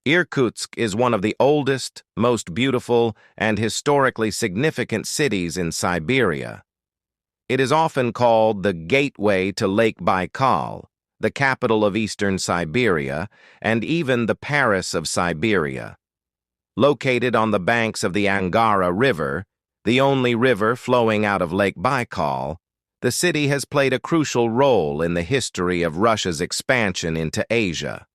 Irkutsk is one of the oldest, most beautiful, and historically significant cities in Siberia. It is often called the gateway to Lake Baikal, the capital of eastern Siberia, and even the Paris of Siberia. Located on the banks of the Angara River, the only river flowing out of Lake Baikal, the city has played a crucial role in the history of Russia's expansion into Asia.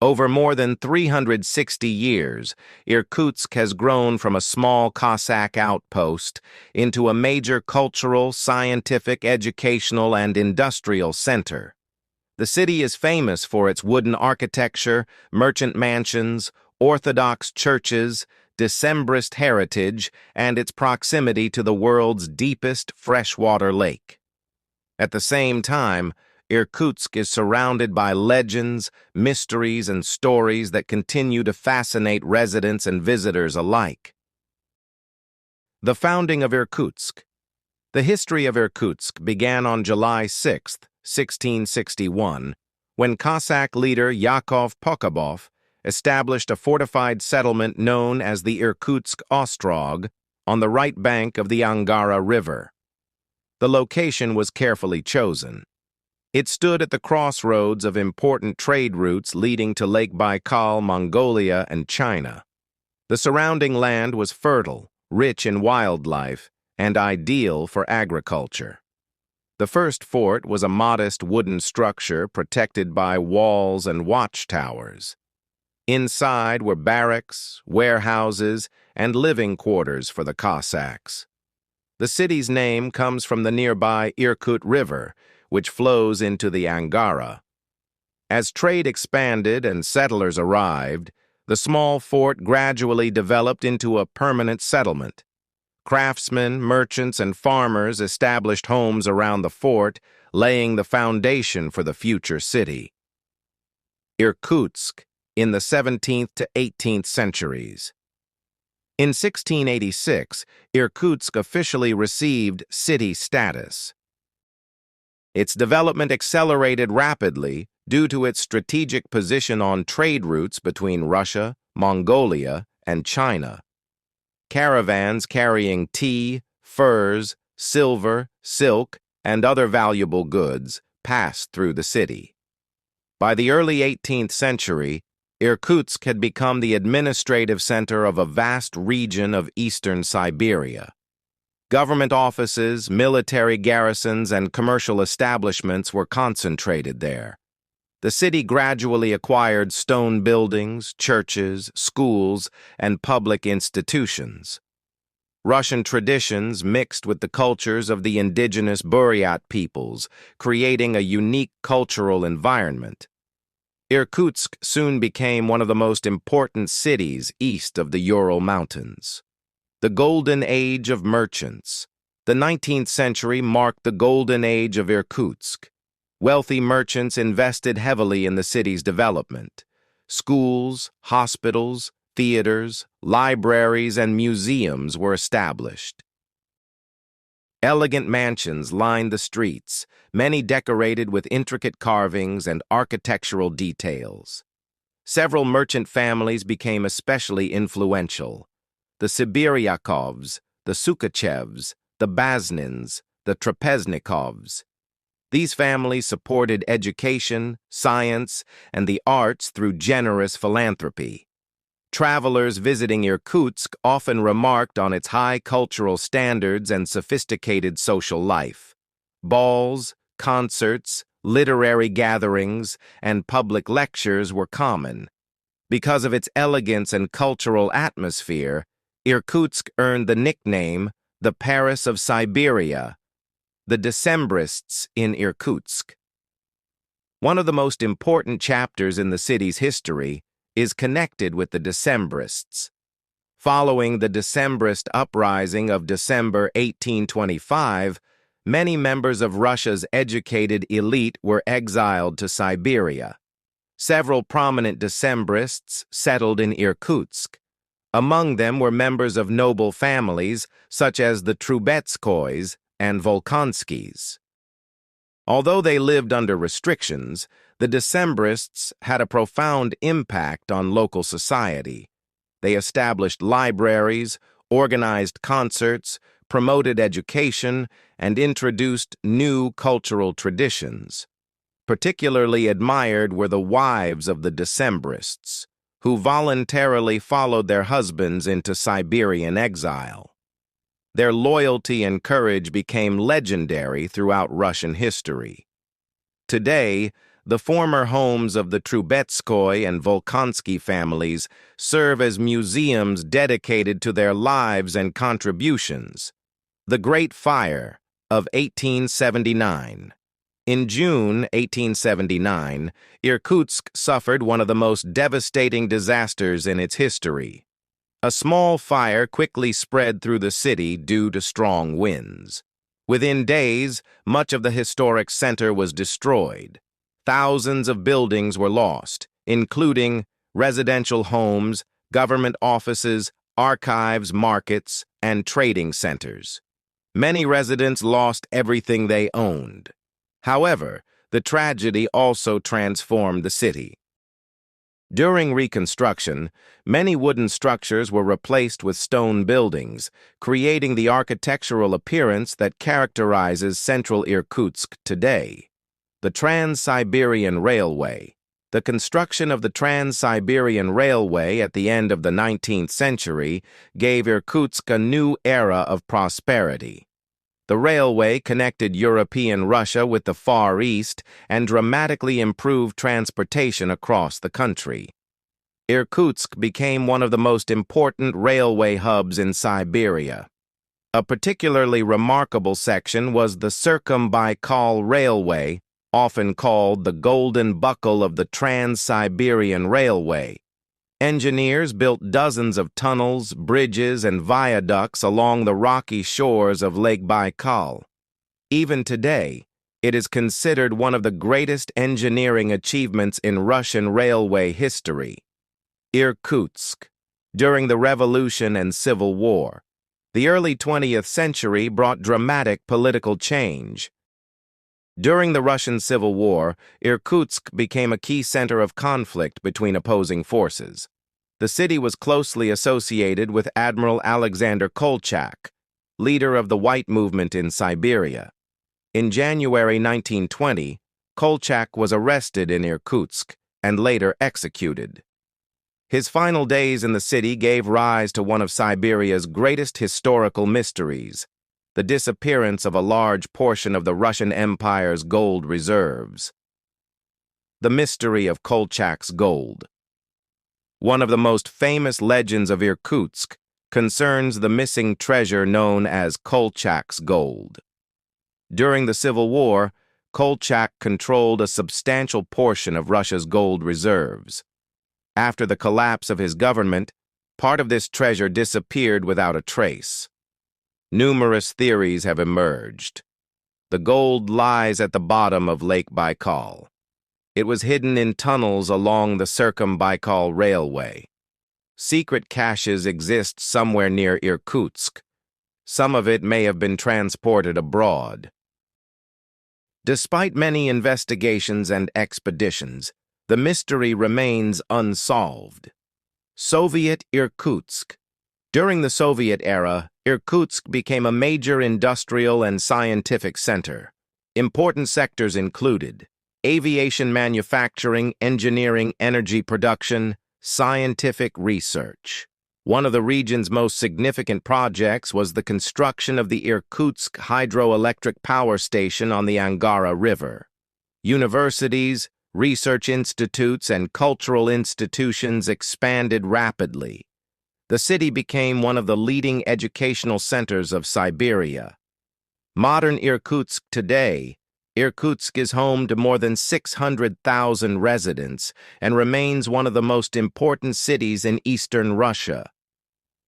Over more than 360 years, Irkutsk has grown from a small Cossack outpost into a major cultural, scientific, educational, and industrial center. The city is famous for its wooden architecture, merchant mansions, Orthodox churches, Decembrist heritage, and its proximity to the world's deepest freshwater lake. At the same time, Irkutsk is surrounded by legends, mysteries, and stories that continue to fascinate residents and visitors alike. The founding of Irkutsk. The history of Irkutsk began on July 6, 1661, when Cossack leader Yakov Pokabov established a fortified settlement known as the Irkutsk Ostrog on the right bank of the Angara River. The location was carefully chosen. It stood at the crossroads of important trade routes leading to Lake Baikal, Mongolia, and China. The surrounding land was fertile, rich in wildlife, and ideal for agriculture. The first fort was a modest wooden structure protected by walls and watchtowers. Inside were barracks, warehouses, and living quarters for the Cossacks. The city's name comes from the nearby Irkut River, which flows into the Angara. As trade expanded and settlers arrived, the small fort gradually developed into a permanent settlement. Craftsmen, merchants, and farmers established homes around the fort, laying the foundation for the future city. Irkutsk in the 17th to 18th centuries. In 1686, Irkutsk officially received city status. Its development accelerated rapidly due to its strategic position on trade routes between Russia, Mongolia, and China. Caravans carrying tea, furs, silver, silk, and other valuable goods passed through the city. By the early 18th century, Irkutsk had become the administrative center of a vast region of eastern Siberia. Government offices, military garrisons, and commercial establishments were concentrated there. The city gradually acquired stone buildings, churches, schools, and public institutions. Russian traditions mixed with the cultures of the indigenous Buryat peoples, creating a unique cultural environment. Irkutsk soon became one of the most important cities east of the Ural Mountains. The Golden Age of Merchants. The 19th century marked the Golden Age of Irkutsk. Wealthy merchants invested heavily in the city's development. Schools, hospitals, theaters, libraries, and museums were established. Elegant mansions lined the streets, many decorated with intricate carvings and architectural details. Several merchant families became especially influential. The Siberiakovs, the Sukachevs, the Baznins, the Trapeznikovs. These families supported education, science, and the arts through generous philanthropy. Travelers visiting Irkutsk often remarked on its high cultural standards and sophisticated social life. Balls, concerts, literary gatherings, and public lectures were common. Because of its elegance and cultural atmosphere, Irkutsk earned the nickname the Paris of Siberia, the Decembrists in Irkutsk. One of the most important chapters in the city's history is connected with the Decembrists. Following the Decembrist uprising of December 1825, many members of Russia's educated elite were exiled to Siberia. Several prominent Decembrists settled in Irkutsk. Among them were members of noble families such as the Trubetskoys and Volkonskys. Although they lived under restrictions, the Decembrists had a profound impact on local society. They established libraries, organized concerts, promoted education, and introduced new cultural traditions. Particularly admired were the wives of the Decembrists, who voluntarily followed their husbands into Siberian exile. Their loyalty and courage became legendary throughout Russian history. Today, the former homes of the Trubetskoy and Volkonsky families serve as museums dedicated to their lives and contributions. The Great Fire of 1879. In June 1879, Irkutsk suffered one of the most devastating disasters in its history. A small fire quickly spread through the city due to strong winds. Within days, much of the historic center was destroyed. Thousands of buildings were lost, including residential homes, government offices, archives, markets, and trading centers. Many residents lost everything they owned. However, the tragedy also transformed the city. During reconstruction, many wooden structures were replaced with stone buildings, creating the architectural appearance that characterizes central Irkutsk today. The Trans-Siberian Railway. The construction of the Trans-Siberian Railway at the end of the 19th century gave Irkutsk a new era of prosperity. The railway connected European Russia with the Far East and dramatically improved transportation across the country. Irkutsk became one of the most important railway hubs in Siberia. A particularly remarkable section was the Circum-Baikal Railway, often called the Golden Buckle of the Trans-Siberian Railway. Engineers built dozens of tunnels, bridges, and viaducts along the rocky shores of Lake Baikal. Even today, it is considered one of the greatest engineering achievements in Russian railway history. Irkutsk. During the Revolution and Civil War, the early 20th century brought dramatic political change. During the Russian Civil War, Irkutsk became a key center of conflict between opposing forces. The city was closely associated with Admiral Alexander Kolchak, leader of the White Movement in Siberia. In January 1920, Kolchak was arrested in Irkutsk and later executed. His final days in the city gave rise to one of Siberia's greatest historical mysteries, the disappearance of a large portion of the Russian Empire's gold reserves. The mystery of Kolchak's gold. One of the most famous legends of Irkutsk concerns the missing treasure known as Kolchak's gold. During the Civil War, Kolchak controlled a substantial portion of Russia's gold reserves. After the collapse of his government, part of this treasure disappeared without a trace. Numerous theories have emerged. The gold lies at the bottom of Lake Baikal. It was hidden in tunnels along the Circum-Baikal Railway. Secret caches exist somewhere near Irkutsk. Some of it may have been transported abroad. Despite many investigations and expeditions, the mystery remains unsolved. Soviet Irkutsk. During the Soviet era, Irkutsk became a major industrial and scientific center. Important sectors included aviation manufacturing, engineering, energy production, scientific research. One of the region's most significant projects was the construction of the Irkutsk hydroelectric power station on the Angara River. Universities, research institutes, and cultural institutions expanded rapidly. The city became one of the leading educational centers of Siberia. Modern Irkutsk today, Irkutsk is home to more than 600,000 residents and remains one of the most important cities in eastern Russia.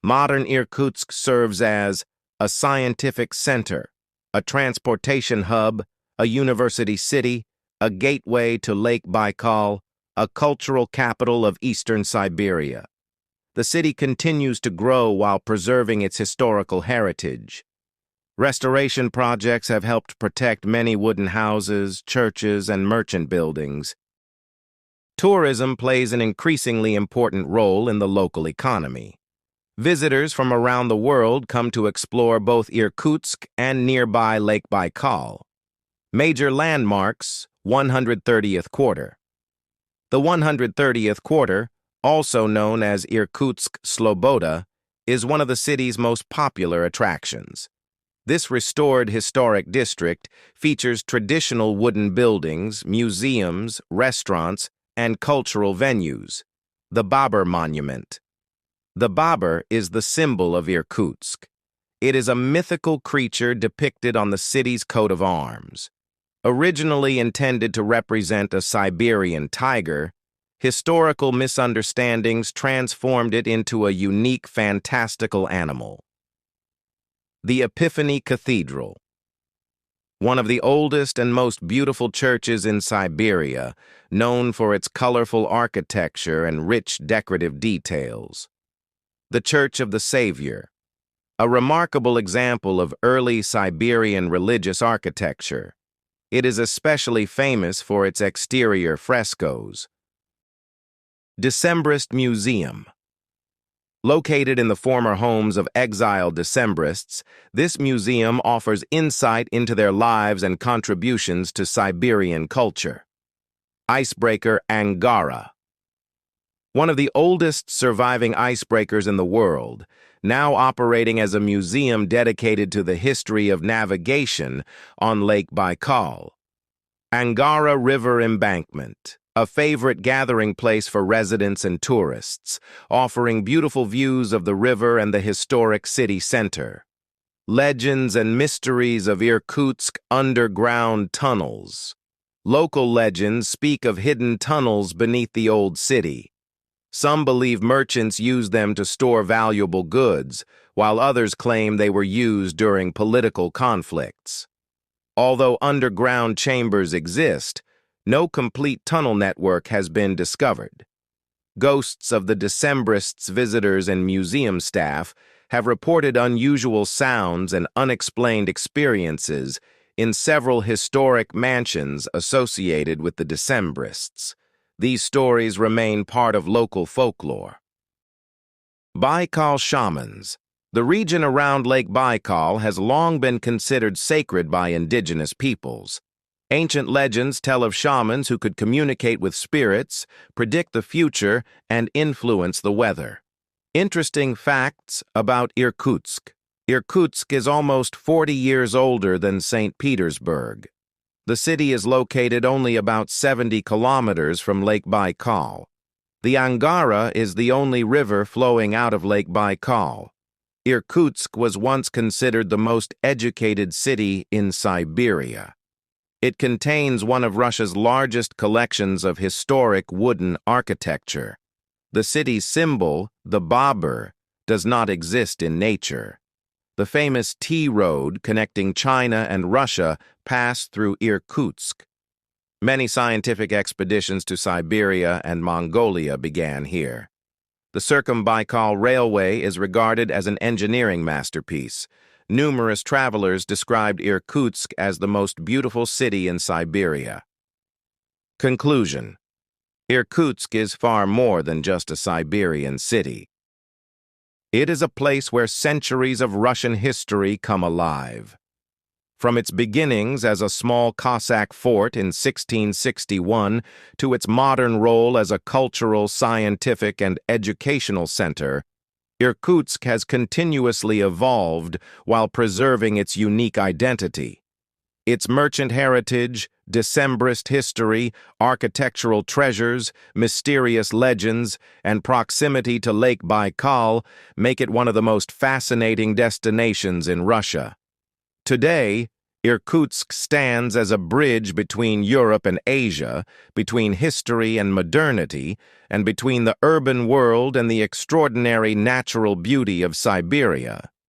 Modern Irkutsk serves as a scientific center, a transportation hub, a university city, a gateway to Lake Baikal, a cultural capital of eastern Siberia. The city continues to grow while preserving its historical heritage. Restoration projects have helped protect many wooden houses, churches, and merchant buildings. Tourism plays an increasingly important role in the local economy. Visitors from around the world come to explore both Irkutsk and nearby Lake Baikal. Major landmarks, 130th Quarter. The 130th Quarter, also known as Irkutsk Sloboda, is one of the city's most popular attractions. This restored historic district features traditional wooden buildings, museums, restaurants, and cultural venues. The Babar Monument. The Babar is the symbol of Irkutsk. It is a mythical creature depicted on the city's coat of arms. Originally intended to represent a Siberian tiger, historical misunderstandings transformed it into a unique, fantastical animal. The Epiphany Cathedral. One of the oldest and most beautiful churches in Siberia, known for its colorful architecture and rich decorative details. The Church of the Savior, a remarkable example of early Siberian religious architecture. It is especially famous for its exterior frescoes. Decembrist Museum. Located in the former homes of exiled Decembrists, this museum offers insight into their lives and contributions to Siberian culture. Icebreaker Angara. One of the oldest surviving icebreakers in the world, now operating as a museum dedicated to the history of navigation on Lake Baikal. Angara River Embankment, a favorite gathering place for residents and tourists, offering beautiful views of the river and the historic city center. Legends and mysteries of Irkutsk underground tunnels. Local legends speak of hidden tunnels beneath the old city. Some believe merchants used them to store valuable goods, while others claim they were used during political conflicts. Although underground chambers exist, no complete tunnel network has been discovered. Ghosts of the Decembrists' visitors and museum staff have reported unusual sounds and unexplained experiences in several historic mansions associated with the Decembrists. These stories remain part of local folklore. Baikal Shamans. The region around Lake Baikal has long been considered sacred by indigenous peoples. Ancient legends tell of shamans who could communicate with spirits, predict the future, and influence the weather. Interesting facts about Irkutsk. Irkutsk is almost 40 years older than St. Petersburg. The city is located only about 70 kilometers from Lake Baikal. The Angara is the only river flowing out of Lake Baikal. Irkutsk was once considered the most educated city in Siberia. It contains one of Russia's largest collections of historic wooden architecture. The city's symbol, the Babar, does not exist in nature. The famous Tea Road connecting China and Russia passed through Irkutsk. Many scientific expeditions to Siberia and Mongolia began here. The Circumbaikal Railway is regarded as an engineering masterpiece. Numerous travelers described Irkutsk as the most beautiful city in Siberia. Conclusion. Irkutsk is far more than just a Siberian city. It is a place where centuries of Russian history come alive. From its beginnings as a small Cossack fort in 1661 to its modern role as a cultural, scientific, and educational center, Irkutsk has continuously evolved while preserving its unique identity. Its merchant heritage, Decembrist history, architectural treasures, mysterious legends, and proximity to Lake Baikal make it one of the most fascinating destinations in Russia. Today, Irkutsk stands as a bridge between Europe and Asia, between history and modernity, and between the urban world and the extraordinary natural beauty of Siberia.